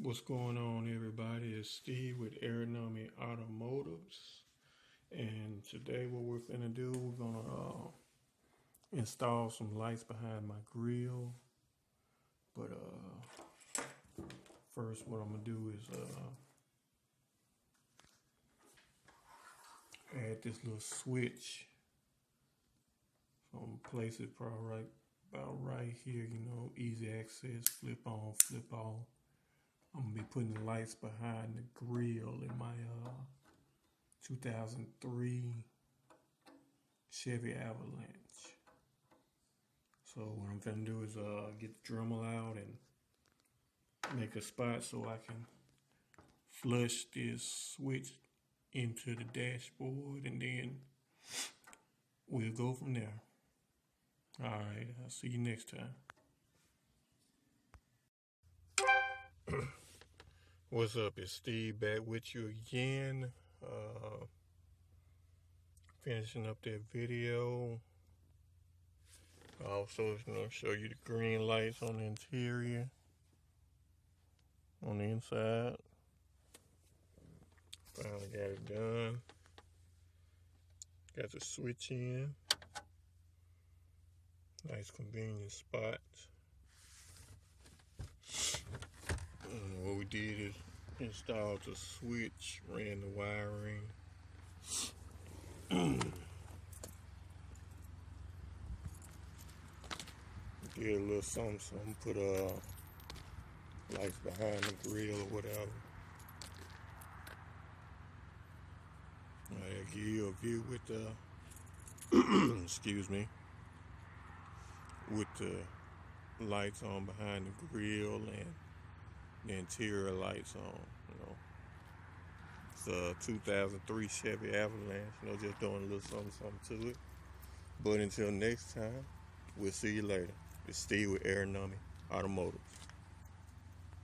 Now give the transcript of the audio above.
What's going on, everybody? It's Steve with L.E.D Automotives, and today what we're gonna do, we're gonna install some lights behind my grill. But first, what I'm gonna do is add this little switch. So I'm gonna place it probably about right here. You know, easy access, flip on, flip off. I'm gonna be putting the lights behind the grill in my 2003 Chevy Avalanche. So what I'm gonna do is get the Dremel out and make a spot so I can flush this switch into the dashboard, and then we'll go from there. All right, I'll see you next time. What's up? It's Steve back with you again. Finishing up that video. Also, it's going to show you the green lights on the interior, on the inside. Finally got it done. Got the switch in. Nice convenient spot. And what we did is installed the switch, ran the wiring. Did a little something, put lights behind the grill or whatever. I'll give you a view with the excuse me, with the lights on behind the grill and the interior lights on. You know, it's a 2003 Chevy Avalanche. You know, just doing a little something to it. But until next time, we'll see you later. It's Steve with L.E.D Automotive.